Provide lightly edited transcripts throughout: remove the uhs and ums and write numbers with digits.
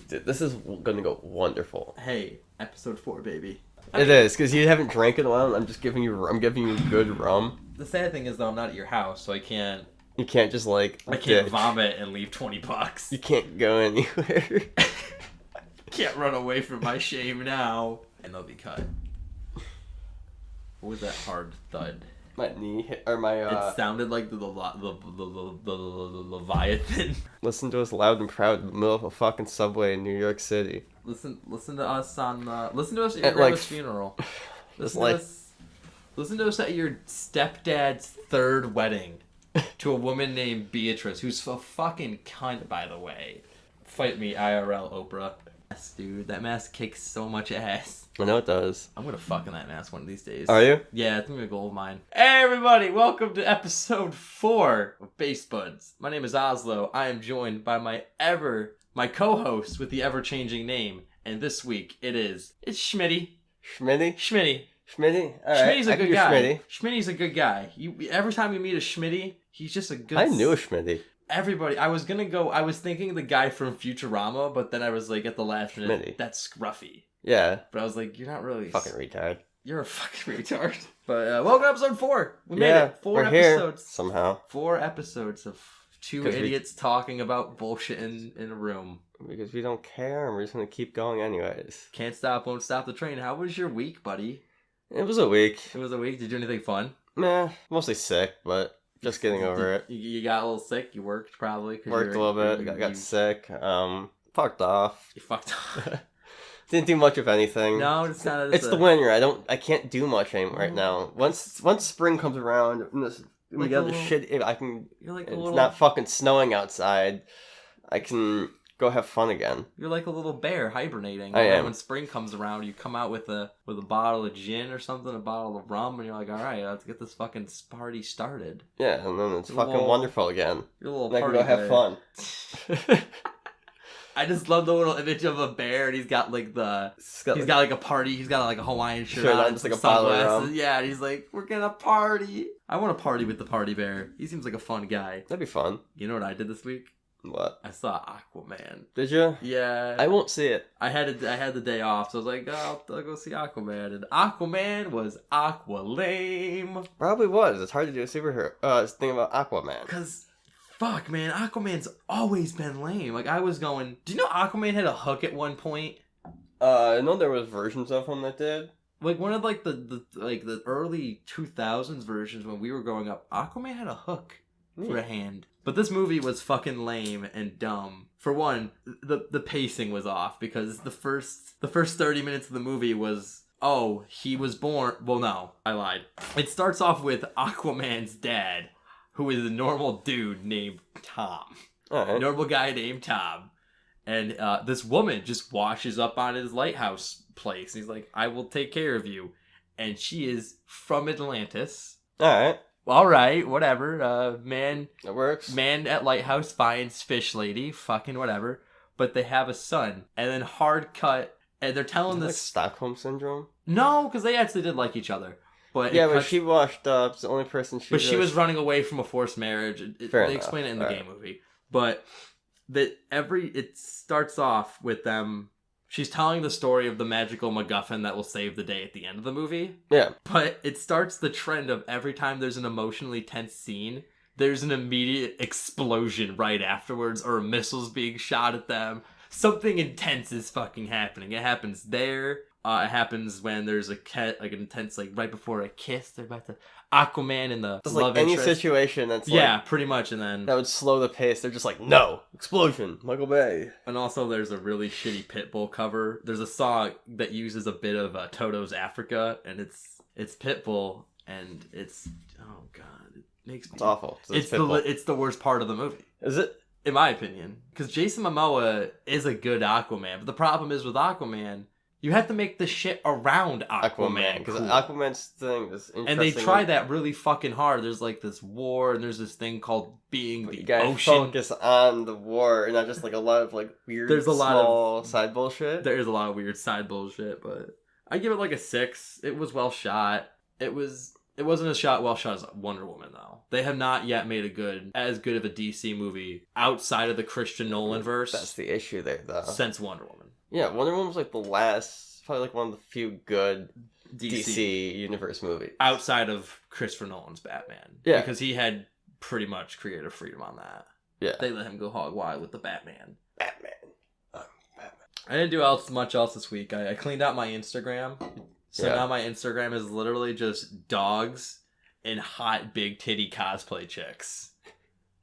Dude, this is gonna go wonderful. Hey, episode 4, baby. It is, because you haven't drank in a while, and I'm giving you good rum. The sad thing is, though, I'm not at your house, so I can't... You can't just, like, I can't vomit and leave $20. You can't go anywhere. Can't run away from my shame now. And they'll be cut. What was that hard thud? My knee hit, or my, It sounded like the Leviathan. Listen to us loud and proud in the middle of a fucking subway in New York City. Listen to us on, listen to us at your grandma's funeral. Listen to us at your stepdad's 3rd wedding to a woman named Beatrice, who's a fucking cunt, by the way. Fight me, IRL, Oprah. Yes, dude, that mask kicks so much ass. I know it does. I'm gonna fuck in that mask one of these days. Are you? Yeah, it's gonna be a goal of mine. Hey, everybody, welcome to episode 4 of Base Buds. My name is Ozlo. I am joined by my co-host with the ever-changing name, and this week it's Shmitty. Schmitty? Schmitty. Schmitty? All right. Schmitty's a good guy. Schmitty's a good guy. Every time you meet a Schmitty, he's just a good... I knew a Schmitty. Everybody, I was thinking the guy from Futurama, but then I was like, at the last minute, Schmitty. That's Scruffy. Yeah. But I was like, you're not really... Fucking retard. You're a fucking retard. But welcome to episode 4. We made it. 4 we're episodes. Here, somehow. 4 episodes of 2 idiots talking about bullshit in a room. Because we don't care, and we're just gonna keep going anyways. Can't stop, won't stop the train. How was your week, buddy? It was a week. It was a week. Did you do anything fun? Meh, mostly sick, but just getting over it. You got a little sick? You worked, probably? Worked a little bit. Got sick. Fucked off. You fucked off. Didn't do much of anything. No, it's not. It's the winter. I can't do much anymore right now. Once spring comes around, we got the shit. I can. You're like it's not fucking snowing outside. I can go have fun again. You're like a little bear hibernating. I am. When spring comes around, you come out with a bottle of gin or something, a bottle of rum, and you're like, all right, let's get this fucking party started. Yeah, and then it's fucking wonderful again. You're a little and party I can go have fun. I just love the little image of a bear, and he's got like a party. He's got like a Hawaiian shirt on, just like a bottle of rum. Yeah, and he's like, we're gonna party. I want to party with the party bear. He seems like a fun guy. That'd be fun. You know what I did this week? What? I saw Aquaman. Did you? Yeah. I won't see it. I had the day off, so I was like, oh, I'll go see Aquaman. And Aquaman was aqua lame. Probably was. It's hard to do a superhero thing about Aquaman. Because, fuck, man, Aquaman's always been lame. Like, I was going... Do you know Aquaman had a hook at one point? I know there was versions of him that did. Like, one of, like, the early 2000s versions when we were growing up, Aquaman had a hook for a hand. But this movie was fucking lame and dumb. For one, the pacing was off because the first 30 minutes of the movie was, oh, he was born... Well, no, I lied. It starts off with Aquaman's dad, who is a normal dude named Tom. Alright. Normal guy named Tom. And this woman just washes up on his lighthouse place. He's like, I will take care of you. And she is from Atlantis. Alright. All right, whatever. Man, it works. Man at lighthouse finds fish lady, fucking whatever. But they have a son, and then hard cut, and they're telling this like Stockholm syndrome. No, because they actually did like each other. But yeah, but she washed up. It's the only person she. But she was running away from a forced marriage. They explain it in the game movie. But it starts off with them. She's telling the story of the magical MacGuffin that will save the day at the end of the movie. Yeah. But it starts the trend of every time there's an emotionally tense scene, there's an immediate explosion right afterwards, or missiles being shot at them. Something intense is fucking happening. It happens there. It happens when there's an intense, like right before a kiss, they're about to Aquaman in the just love like any interest. situation that's yeah, pretty much, and then that would slow the pace. They're just like, no explosion, Michael Bay. And also, there's a really shitty Pitbull cover. There's a song that uses a bit of Toto's Africa, and it's Pitbull, and it's oh god, it makes me. It's awful. It's the worst part of the movie. Is it? In my opinion, because Jason Momoa is a good Aquaman, but the problem is with Aquaman. You have to make the shit around Aquaman. Because Aquaman's thing is interesting. And they try that really fucking hard. There's like this war, and there's this thing called being the ocean. Focus on the war, and not just like a lot of like weird, small side bullshit. There is a lot of weird side bullshit, but I give it like a 6. It was well shot. It was It wasn't as well shot as Wonder Woman, though. They have not yet made as good of a DC movie outside of the Christian Nolan verse. That's the issue there, though. Since Wonder Woman. Yeah, Wonder Woman was like the last, probably like one of the few good DC universe movies. Outside of Christopher Nolan's Batman. Yeah. Because he had pretty much creative freedom on that. Yeah. They let him go hog wild with the Batman. Batman. I didn't do much else this week. I cleaned out my Instagram. So now my Instagram is literally just dogs and hot big titty cosplay chicks.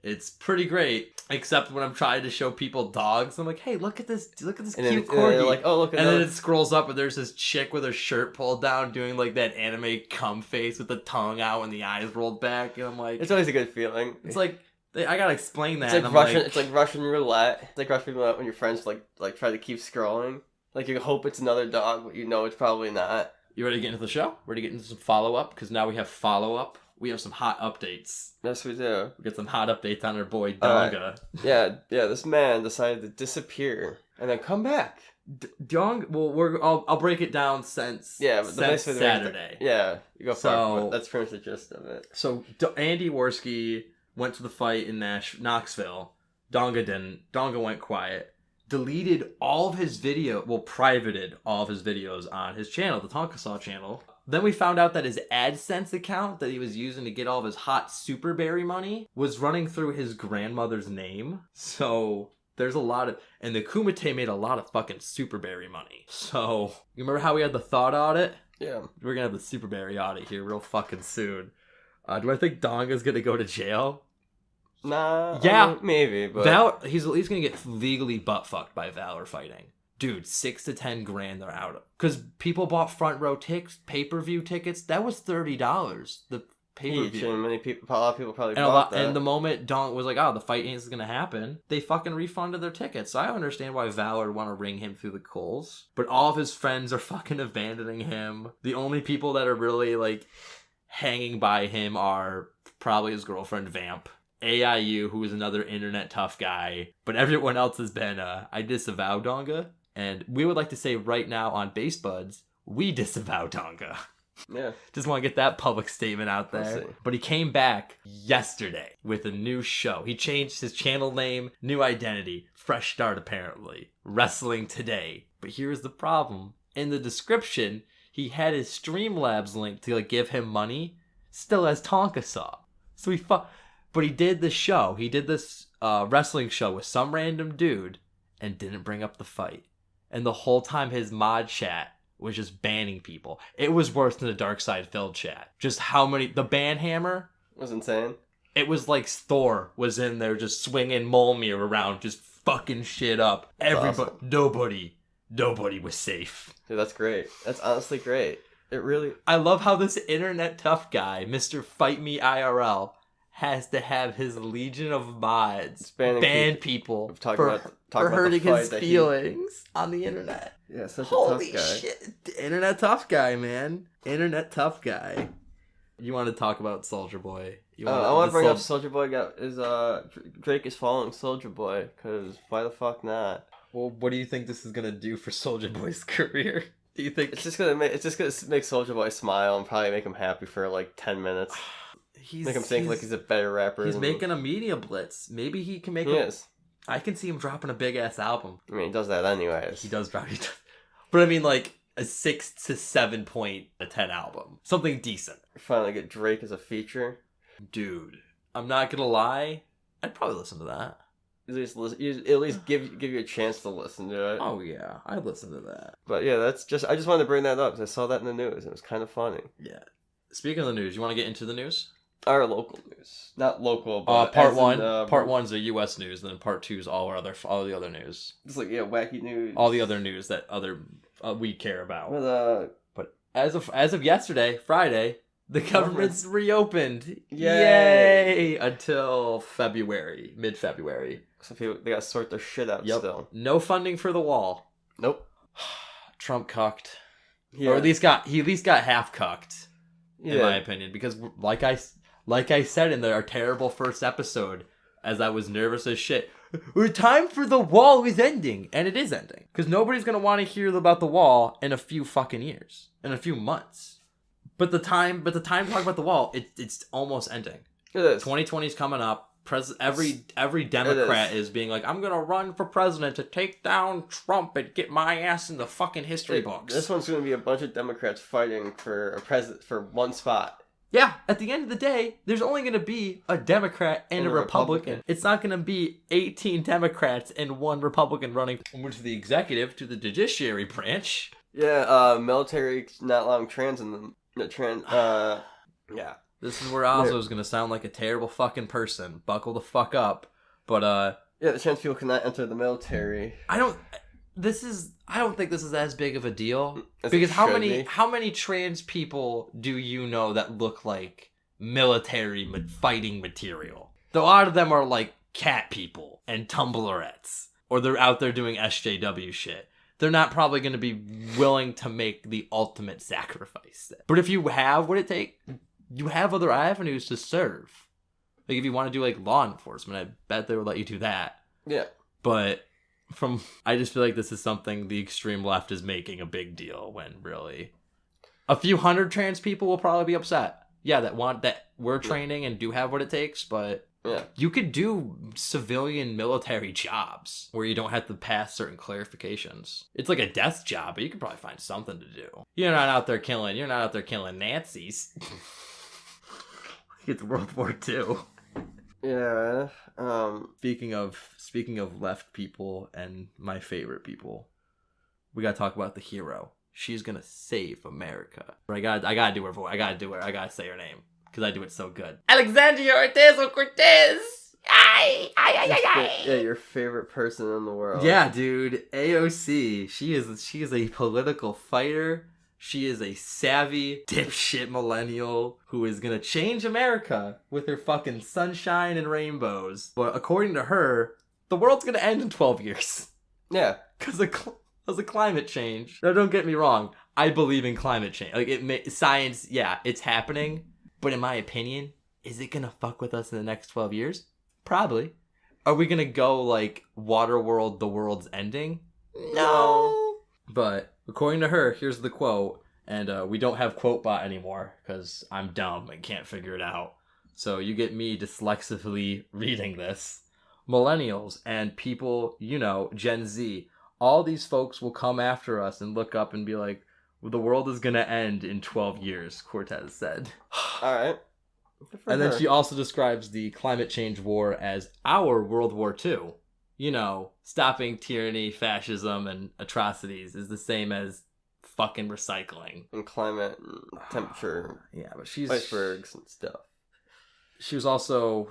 It's pretty great, except when I'm trying to show people dogs, I'm like, hey, look at this cute corgi. And like, oh, look at that. And then it scrolls up and there's this chick with her shirt pulled down doing like that anime cum face with the tongue out and the eyes rolled back. And I'm like... It's always a good feeling. It's like... I gotta explain that. It's like Russian. It's like Russian roulette. It's like Russian roulette when your friends like try to keep scrolling. Like you hope it's another dog, but you know it's probably not. You ready to get into the show? Ready to get into some follow up? Because now we have follow up. We have some hot updates. Yes, we do. We get some hot updates on our boy Donga. Yeah. This man decided to disappear and then come back. Dong. Well, I'll break it down since Saturday. Yeah, you go so, that's pretty much the gist of it. So Andy Worski went to the fight in Knoxville. Donga didn't. Donga went quiet. Deleted all of his privated all of his videos on his channel, the Tonkasaw channel. Then we found out that his AdSense account that he was using to get all of his hot Superberry money was running through his grandmother's name. So there's a lot of... And the Kumite made a lot of fucking Superberry money. So, you remember how we had the thought audit? Yeah. We're gonna have the Superberry audit here real fucking soon. Do I think Donga's gonna go to jail? Nah. Yeah. I mean, maybe, but... He's at least gonna get legally butt-fucked by Valor fighting. Dude, 6 to 10 grand they're out of. Because people bought front row pay-per-view tickets. That was $30. The pay-per-view. And a lot of people probably bought that. And the moment Dong was like, oh, the fight ain't gonna happen, they fucking refunded their tickets. So I understand why Valor would want to ring him through the coals. But all of his friends are fucking abandoning him. The only people that are really, like, hanging by him are probably his girlfriend, Vamp. AIU, who is another internet tough guy. But everyone else has been, I disavow Donga. And we would like to say right now on Base Buds, we disavow Donga. Yeah. Just want to get that public statement out there. But he came back yesterday with a new show. He changed his channel name, new identity, fresh start apparently. Wrestling Today. But here's the problem. In the description, he had his Streamlabs link to give him money. Still has Tonkasaw. So but he did this show. He did this wrestling show with some random dude and didn't bring up the fight. And the whole time his mod chat was just banning people. It was worse than the Dark Side Phil chat. Just the ban hammer was insane. It was like Thor was in there just swinging Mjolnir around, just fucking shit up. Everybody, awesome. Nobody was safe. Dude, that's great. That's honestly great. It really... I love how this internet tough guy, Mr. Fight Me IRL, has to have his legion of mods ban people for hurting his feelings on the internet. Yeah, such a Holy tough guy. Shit. Internet tough guy, man. Internet tough guy. You want to talk about Soulja Boy? I want to bring up Soulja Boy. Drake is following Soulja Boy, because why the fuck not? Well, what do you think this is going to do for Soulja Boy's career? Do you think... It's just gonna make Soulja Boy smile and probably make him happy for like 10 minutes. Make him think like he's a better rapper. He's making a media blitz. Maybe he can make I can see him dropping a big ass album. I mean, he does that anyways. He does. But I mean, like a 6 to 7 point a 10 album, something decent. Finally get Drake as a feature, dude. I'm not gonna lie, I'd probably listen to that. At least give you a chance to listen to it. Oh yeah, I'd listen to that. But yeah, I just wanted to bring that up because I saw that in the news. It was kind of funny. Yeah. Speaking of the news, you want to get into the news? Our local news, not local. But part one's the U.S. news, and then part 2 is all the other news. It's like wacky news. All the other news that we care about. But as of yesterday, Friday, the government's reopened. Yay! Until February, mid-February. Some people they gotta sort their shit out still. No funding for the wall. Nope. Trump cucked. Yeah. Or he at least got half cucked. In my opinion, because like I said in our terrible first episode, as I was nervous as shit, time for the wall is ending, and it is ending, because nobody's gonna want to hear about the wall in a few fucking years, in a few months. But the time to talk about the wall, it's almost ending. It is. 2020 is coming up. Every Democrat is being like, I'm gonna run for president to take down Trump and get my ass in the fucking history books. This one's gonna be a bunch of Democrats fighting for a president for one spot. Yeah, at the end of the day, there's only going to be a Democrat and a Republican. It's not going to be 18 Democrats and one Republican running from the executive to the judiciary branch. Yeah, military not allowing trans in them. Yeah. This is where Ozlo's going to sound like a terrible fucking person. Buckle the fuck up. But, yeah, the trans people cannot enter the military. I don't think this is as big of a deal because how many trans people do you know that look like military fighting material? A lot of them are like cat people and Tumblrettes, or they're out there doing SJW shit. They're not probably going to be willing to make the ultimate sacrifice. But if you have what it takes, you have other avenues to serve. Like if you want to do like law enforcement, I bet they would let you do that. Yeah, but. I just feel like this is something the extreme left is making a big deal when really a few hundred trans people will probably be upset. Yeah, that we're training and do have what it takes, but you could do civilian military jobs where you don't have to pass certain clarifications. It's like a desk job, but you could probably find something to do. You're not out there killing Nazis. It's World War II. Yeah. Speaking of left people and my favorite people, we gotta talk about the hero. She's gonna save America. I gotta do her voice. I gotta say her name because I do it so good. Alexandria Ocasio-Cortez. Yeah, your favorite person in the world. Yeah, dude. AOC. She is a political fighter. She is a savvy, dipshit millennial who is gonna change America with her fucking sunshine and rainbows. But according to her, the world's gonna end in 12 years. Yeah. Because of climate change. Now, don't get me wrong. I believe in climate change. Like, science, yeah, it's happening. But in my opinion, is it gonna fuck with us in the next 12 years? Probably. Are we gonna go, like, Waterworld, the world's ending? No. But according to her, here's the quote, and we don't have QuoteBot anymore because I'm dumb and can't figure it out. So you get me dyslexically reading this. Millennials and people, Gen Z, all these folks will come after us and look up and be like, well, the world is going to end in 12 years, Cortez said. All right. And then she also describes the climate change war as our World War II. Stopping tyranny, fascism, and atrocities is the same as fucking recycling. And climate and temperature. Yeah, but she's... icebergs and stuff. She's also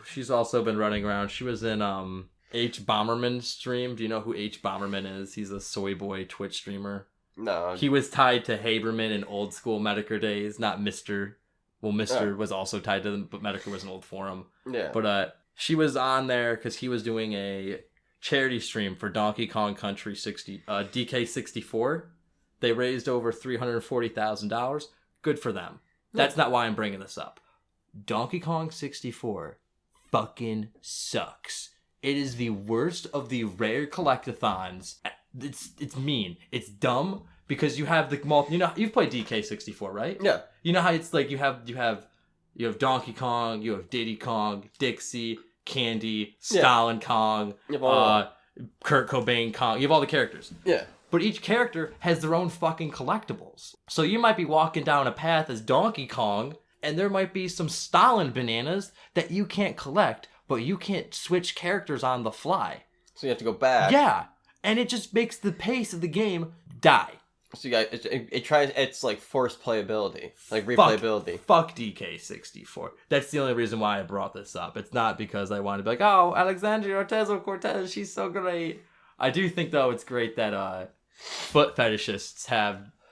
been running around. She was in H. Bomberman stream. Do you know who H. Bomberman is? He's a soy boy Twitch streamer. No. He was tied to Haberman in old school Medicare days, not Mr. Well, Mr. was also tied to them, but Medicare was an old forum. Yeah. But she was on there because he was doing a charity stream for Donkey Kong Country DK64. They raised over $340,000. Good for them. That's not why I'm bringing this up. Donkey Kong 64 fucking sucks. It is the worst of the rare collectathons. It's mean. It's dumb because you have the you've played DK64, right? Yeah. You know how it's like you have Donkey Kong, you have Diddy Kong, Dixie, Candy, Stalin Kong, Kurt Cobain Kong. You have all the characters. Yeah. But each character has their own fucking collectibles. So you might be walking down a path as Donkey Kong, and there might be some Stalin bananas that you can't collect, but you can't switch characters on the fly. So you have to go back. Yeah. And it just makes the pace of the game die. So you got it's like forced playability, like replayability. Fuck DK64. That's the only reason why I brought this up. It's not because I want to be like, oh, Alexandria Ocasio-Cortez, she's so great. I do think though it's great that foot fetishists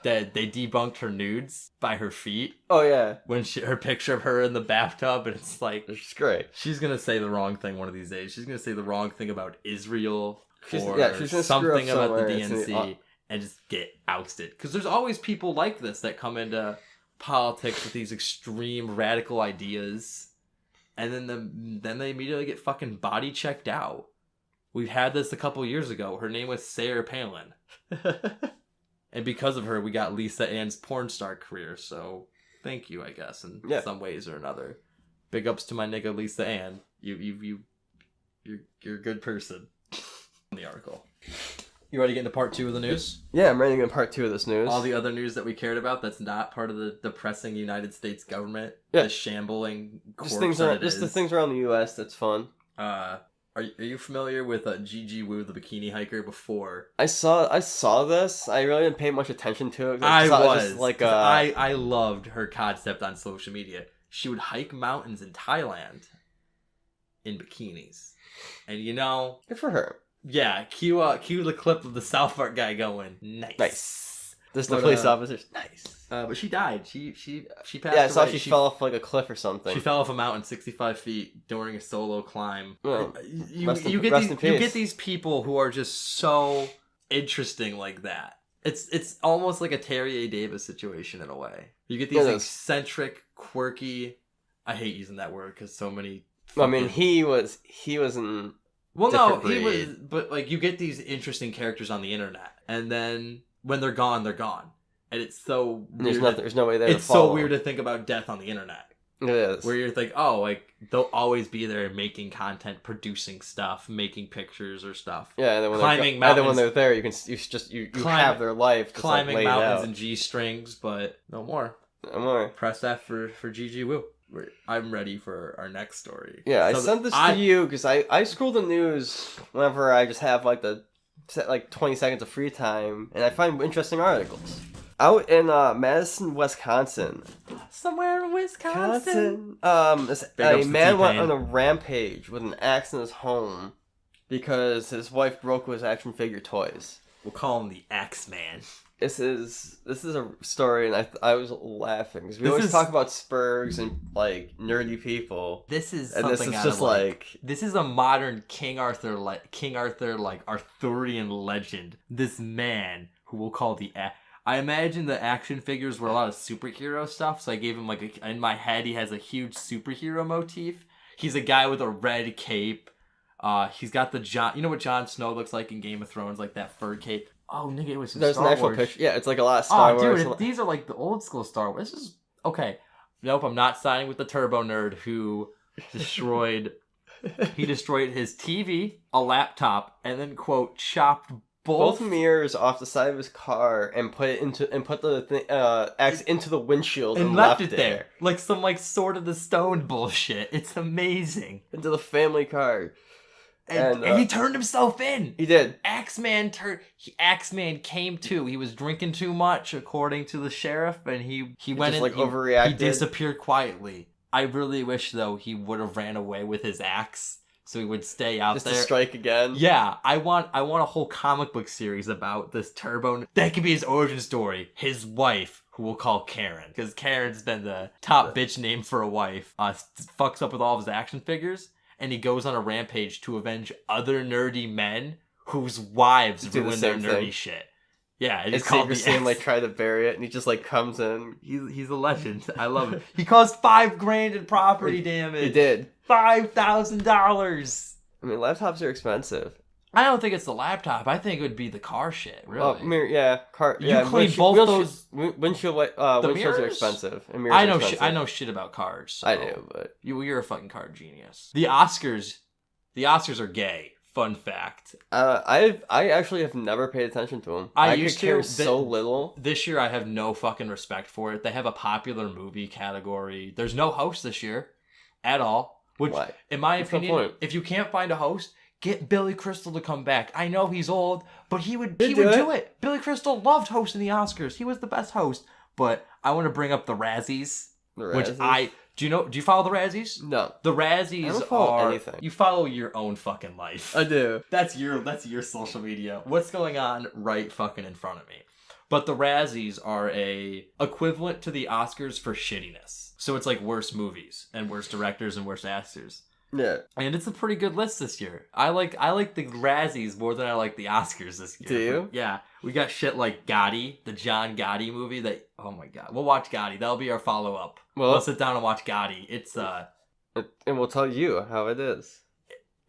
they debunked her nudes by her feet. Oh yeah, when her picture of her in the bathtub, and it's like it's great. She's gonna say the wrong thing one of these days. She's gonna say the wrong thing about Israel she's gonna something about the DNC. And just get ousted. Because there's always people like this that come into politics with these extreme radical ideas. And then they immediately get fucking body checked out. We've had this a couple years ago. Her name was Sarah Palin. And because of her, we got Lisa Ann's porn star career. So thank you, I guess, in Yeah. some ways or another. Big ups to my nigga Lisa Ann. You're a good person. In the article. You ready to get into part 2 of the news? Yeah, I'm ready to get part 2 of this news. All the other news that we cared about that's not part of the depressing United States government. Yeah. The shambling corpse Just the things around the U.S. that's fun. Are you familiar with Gigi Wu, the bikini hiker, before? I saw this. I really didn't pay much attention to it. I I loved her concept on social media. She would hike mountains in Thailand in bikinis. And good for her. yeah, cue the clip of the South Park guy going, nice. Just the police officers, nice. But she died. She passed away. Yeah, I saw she fell off like a cliff or something. She fell off a mountain 65 feet during a solo climb. Well, you get these people who are just so interesting like that. It's almost like a Terry A. Davis situation in a way. You get these eccentric, quirky. I hate using that word because so many. I mean, he was in. Well, no, breed. he was, but like you get these interesting characters on the internet, and then when they're gone, and it's so weird. There's no way there. It's so weird to think about death on the internet. It is. Where you're like, oh, like they'll always be there making content, producing stuff, making pictures or stuff. Yeah, and then when climbing mountains. Either when they're there, you have their life. Just climbing like mountains and G strings, but no more. No more. Press F for Gigi Wu. I'm ready for our next story. Yeah, I sent this to you because I scroll the news whenever I just have like 20 seconds of free time, and I find interesting articles. Out in Madison, Wisconsin. Somewhere in Wisconsin. A man went on a rampage with an axe in his home because his wife broke his action figure toys. We'll call him the Axe Man. This is a story, and I was laughing because we always talk about Spurgs and like nerdy people. This is this is a modern King Arthur like Arthurian legend. This man who we'll call the. I imagine the action figures were a lot of superhero stuff, so I gave him in my head he has a huge superhero motif. He's a guy with a red cape. He's got you know what Jon Snow looks like in Game of Thrones, like that fur cape. Oh, nigga, it was some Star Wars. Picture. Yeah, it's like a lot of Star Wars. Dude, these are like the old school Star Wars. This is... Okay. Nope, I'm not signing with the Turbo Nerd who destroyed... he destroyed his TV, a laptop, and then, quote, chopped both mirrors off the side of his car and put the axe into the windshield and left it there. Like some, Sword of the Stone bullshit. It's amazing. Into the family car. And he turned himself in. He did. Axeman came to. He was drinking too much, according to the sheriff, and he went in. Overreacted. He disappeared quietly. I really wish though he would have ran away with his axe, so he would stay out there to strike again. Yeah, I want a whole comic book series about this Turbo. That could be his origin story. His wife, who we'll call Karen, because Karen's been the top bitch name for a wife. Fucks up with all of his action figures. And he goes on a rampage to avenge other nerdy men whose wives ruin their nerdy shit. Yeah, it's called the Axe. Try to bury it, and he just comes in. He's a legend. I love it. He caused $5,000 in property damage. He did. $5,000. I mean, laptops are expensive. I don't think it's the laptop. I think it would be the car shit. Really? Car. You clean both those windshields are expensive. And mirrors I know. are expensive. I know shit about cars. So I do, but you're a fucking car genius. The Oscars are gay. Fun fact. I actually have never paid attention to them. I used to care so little. This year, I have no fucking respect for it. They have a popular movie category. There's no host this year, at all. Which, why? In my opinion, if you can't find a host. Get Billy Crystal to come back. I know he's old, but he would do it. Billy Crystal loved hosting the Oscars. He was the best host. But I want to bring up the Razzies. Do you follow the Razzies? No. The Razzies I don't follow anything. You follow your own fucking life. I do. That's your social media. What's going on right fucking in front of me? But the Razzies are a equivalent to the Oscars for shittiness. So it's like worst movies and worst directors and worst actors. Yeah. And it's a pretty good list this year. I like the Razzies more than I like the Oscars this year. Do you? Yeah. We got shit like Gotti, the John Gotti movie that, oh my god. We'll watch Gotti. That'll be our follow-up. We'll sit down and watch Gotti. It's and we'll tell you how it is.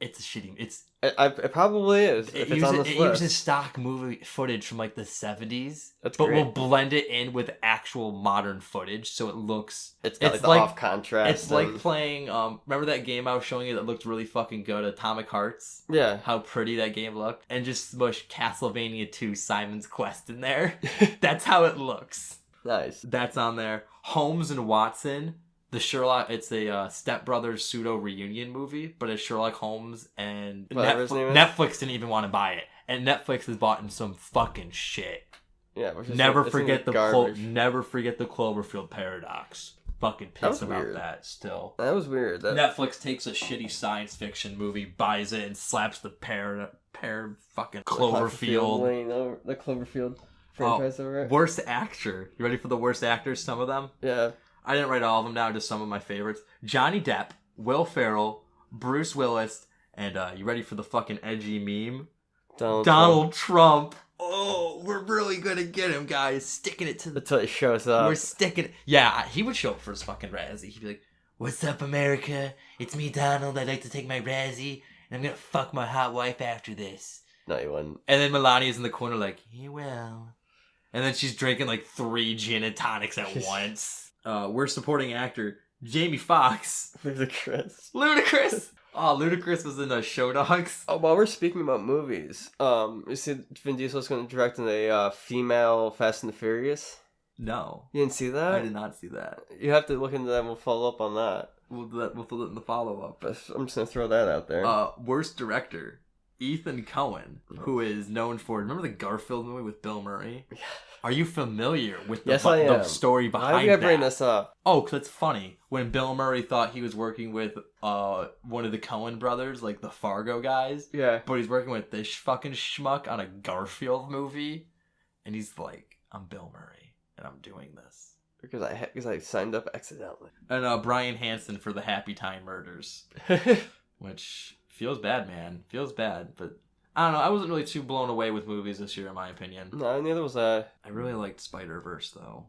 It's a shitty. It probably is. If it's on this it list. uses stock movie footage from like the 70s, That's but great. will blend it in with actual modern footage, so it looks. It's got like the off contrast. It's like playing. Remember that game I was showing you that looked really fucking good, Atomic Hearts? Yeah. How pretty that game looked, and just smush Castlevania 2 Simon's Quest in there. That's how it looks. Nice. That's on there. Holmes and Watson. The Sherlock, it's a Step Brothers pseudo reunion movie, but it's Sherlock Holmes and Netflix didn't even want to buy it, and Netflix has bought in some fucking shit. Yeah, never forget the Cloverfield paradox. Fucking pissed about that still. That was weird. Netflix takes a shitty science fiction movie, buys it, and slaps the fucking Cloverfield. The Cloverfield franchise over it. Worst actor. You ready for the worst actors? Some of them. Yeah. I didn't write all of them down, just some of my favorites. Johnny Depp, Will Ferrell, Bruce Willis, and you ready for the fucking edgy meme? Donald Trump. Oh, we're really gonna get him, guys. Sticking it to the... Until he shows up. We're sticking it... Yeah, he would show up for his fucking Razzie. He'd be like, "What's up, America? It's me, Donald. I'd like to take my Razzie, and I'm gonna fuck my hot wife after this." No, he wouldn't. And then Melania's in the corner like, "He will." And then she's drinking like 3 gin and tonics at once. Worst supporting actor, Jamie Foxx. Ludacris. Oh, Ludacris was in Show Dogs. Oh, while we're speaking about movies, you see Vin Diesel's going to direct in a female Fast and the Furious? No. You didn't see that? I did not see that. You have to look into that and we'll follow up on that. We'll do it in the follow-up. But I'm just going to throw that out there. Worst director, Ethan Coen, who is known for... Remember the Garfield movie with Bill Murray? Yeah. Are you familiar with the story behind that? Why did I bring this up? Oh, because it's funny. When Bill Murray thought he was working with one of the Coen brothers, like the Fargo guys. Yeah. But he's working with this fucking schmuck on a Garfield movie. And he's like, "I'm Bill Murray, and I'm doing this." Because I signed up accidentally. And Brian Hansen for the Happy Time Murders. Which feels bad, man. Feels bad, but... I don't know. I wasn't really too blown away with movies this year, in my opinion. No, neither was I. I really liked Spider-Verse, though.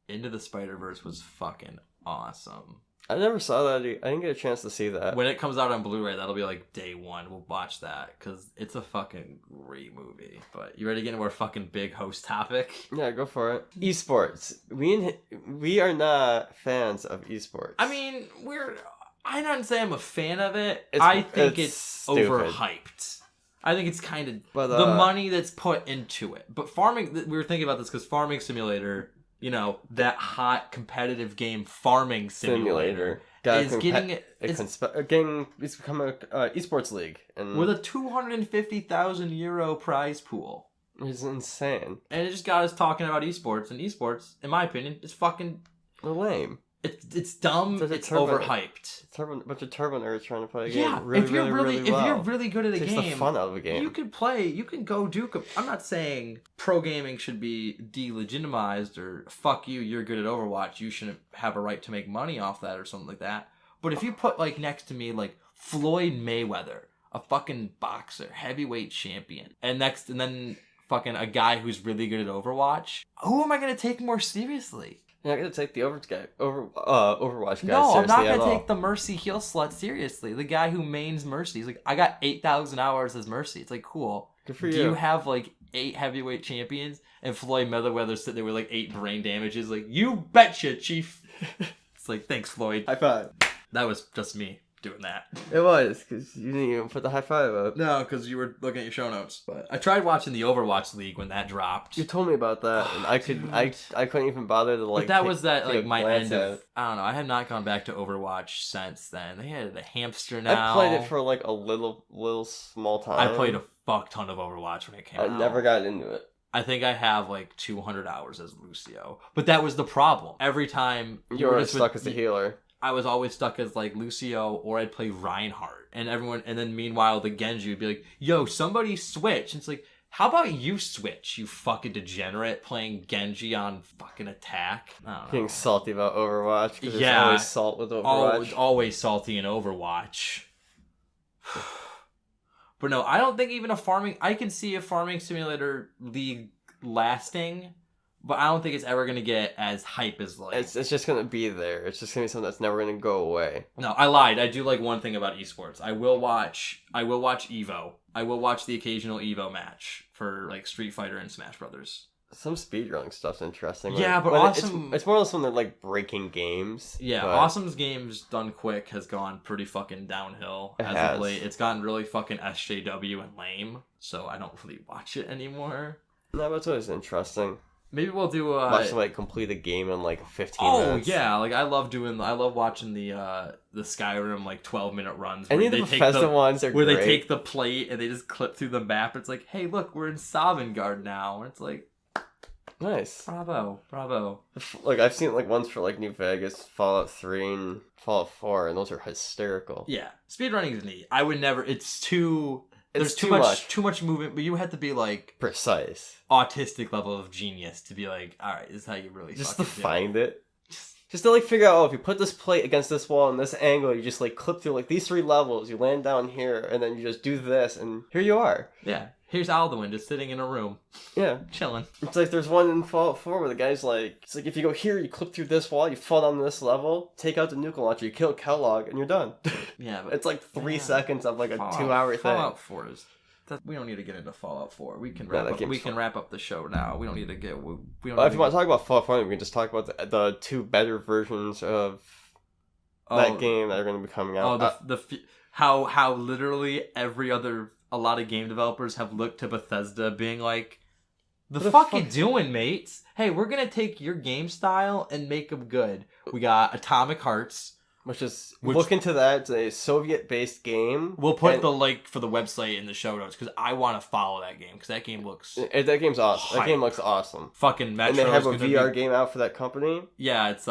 Into the Spider-Verse was fucking awesome. I never saw that. I didn't get a chance to see that. When it comes out on Blu-ray, that'll be like day one. We'll watch that, because it's a fucking great movie. But you ready to get into our fucking big host topic? Yeah, go for it. Esports. We are not fans of esports. I mean, I'm not saying I'm a fan of it. I think it's overhyped. I think it's kind of the money that's put into it. But farming, we were thinking about this because Farming Simulator, that hot competitive game Farming Simulator is getting it. It's become an esports league. With a €250,000 prize pool. It's insane. And it just got us talking about esports. And esports, in my opinion, is fucking lame. It's dumb. It's overhyped. It's a bunch of turbo nerds trying to play a game. Yeah, if you're really good at a game, takes the fun out of a game. You can play. You can go I'm not saying pro gaming should be delegitimized or fuck you. You're good at Overwatch. You shouldn't have a right to make money off that or something like that. But if you put like next to me like Floyd Mayweather, a fucking boxer, heavyweight champion, and then fucking a guy who's really good at Overwatch, who am I gonna take more seriously? You're not going to take the Overwatch guy No, seriously. I'm not going to take the Mercy heel slut seriously. The guy who mains Mercy. He's like, "I got 8,000 hours as Mercy." It's like, cool. Good for you. Do you have like 8 heavyweight champions? And Floyd Mayweather sitting there with like 8 brain damages. Like, "You betcha, Chief." It's like, thanks, Floyd. High five. That was just me doing that. It was, because you didn't even put the high five up. No, because you were looking at your show notes. But I tried watching the Overwatch League when that dropped. You told me about that, and I couldn't even bother to like. But that was my end of. I don't know. I have not gone back to Overwatch since then. They had a hamster now. I played it for like a little small time. I played a fuck ton of Overwatch when it came out. I never got into it. I think I have like 200 hours as Lucio. But that was the problem. Every time you were stuck as a healer. I was always stuck as like Lucio, or I'd play Reinhardt. And then meanwhile the Genji would be like, "Yo, somebody switch." And it's like, how about you switch, you fucking degenerate, playing Genji on fucking attack? I don't know. Being salty about Overwatch, because there's always salt with Overwatch. Always salty in Overwatch. But no, I don't think even I can see a Farming Simulator League lasting, But I don't think it's ever gonna get as hype as like. It's just gonna be there. It's just gonna be something that's never gonna go away. No, I lied. I do like one thing about esports. I will watch Evo. I will watch the occasional Evo match for like Street Fighter and Smash Brothers. Some speedrunning stuff's interesting. Yeah, but when Awesome... It's more or less when they're, like, breaking games. Yeah, but... Awesome's games done quick has gone pretty fucking downhill as of late. It's gotten really fucking SJW and lame, so I don't really watch it anymore. No, but it's always interesting. Maybe we'll do watch them, like, complete a game in, like, 15 minutes. Oh, yeah, like, I love watching the Skyrim, like, 12-minute runs. Any of the Bethesda ones are where great. They take the plate and they just clip through the map. It's like, hey, look, we're in Sovngarde now. And it's like... Nice. Bravo. Like, I've seen, like, ones for, like, New Vegas, Fallout 3, and Fallout 4, and those are hysterical. Yeah. Speedrunning is neat. I would never... It's too... There's too much movement, but you have to be, like... Precise. Autistic level of genius to be like, alright, this is how you really just fucking to find it. Just to, like, figure out, if you put this plate against this wall in this angle, you just, like, clip through, like, these 3 levels, you land down here, and then you just do this, and here you are. Yeah. Here's Alduin just sitting in a room. Yeah. Chilling. It's like there's one in Fallout 4 where the guy's like, it's like if you go here, you clip through this wall, you fall down to this level, take out the nuke launcher, you kill Kellogg, and you're done. Yeah. But, it's like 3 seconds of like a Fallout, 2-hour thing. Fallout 4 is... we don't need to get into Fallout 4. We can wrap up the show now. We don't need to get... if you want to talk about Fallout 4, we can just talk about the 2 better versions of that game that are going to be coming out. How literally a lot of game developers have looked to Bethesda being like, the fuck you doing, mates? Hey, we're going to take your game style and make them good. We got Atomic Hearts. Which look into that. It's a Soviet-based game. We'll put the link for the website in the show notes because I want to follow that game because that game looks... That game's awesome. Hype. That game looks awesome. Fucking Metro. And they have a VR game out for that company. Yeah, it's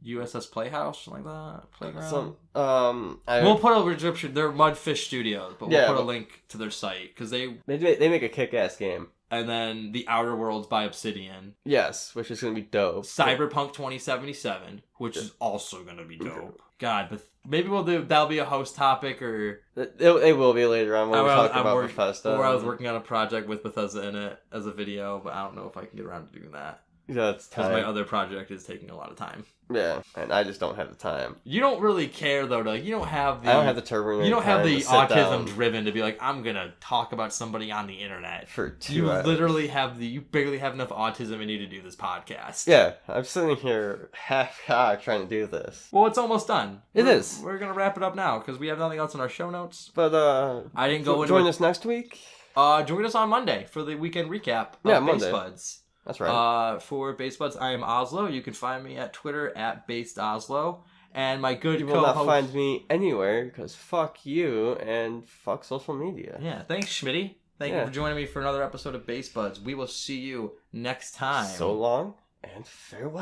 USS Playhouse, something like that. Playground. We'll put a description. They're Mudfish Studios, but we'll put a link to their site because they make a kick-ass game. And then The Outer Worlds by Obsidian. Yes, which is going to be dope. Cyberpunk 2077, which is also going to be dope. God, but maybe that'll be a host topic or... It will be later on when we talk about Bethesda. Or I was working on a project with Bethesda in it as a video, but I don't know if I can get around to doing that. Yeah, it's time. Because my other project is taking a lot of time. Yeah, and I just don't have the time. You don't really care though. You don't have the. I don't have the turbo. You don't have the autism driven to be like, I'm gonna talk about somebody on the internet for 2 hours. Literally you barely have enough autism in you to do this podcast. Yeah, I'm sitting here half trying to do this. Well, it's almost done. We're gonna wrap it up now because we have nothing else in our show notes. But I didn't go. Join us next week. Join us on Monday for the weekend recap of Base Buds. That's right. For Base Buds, I am Ozlo. You can find me at Twitter at BasedOzlo. And my good You will not find me anywhere because fuck you and fuck social media. Yeah, thanks, Schmitty. Thank you for joining me for another episode of Base Buds. We will see you next time. So long and farewell.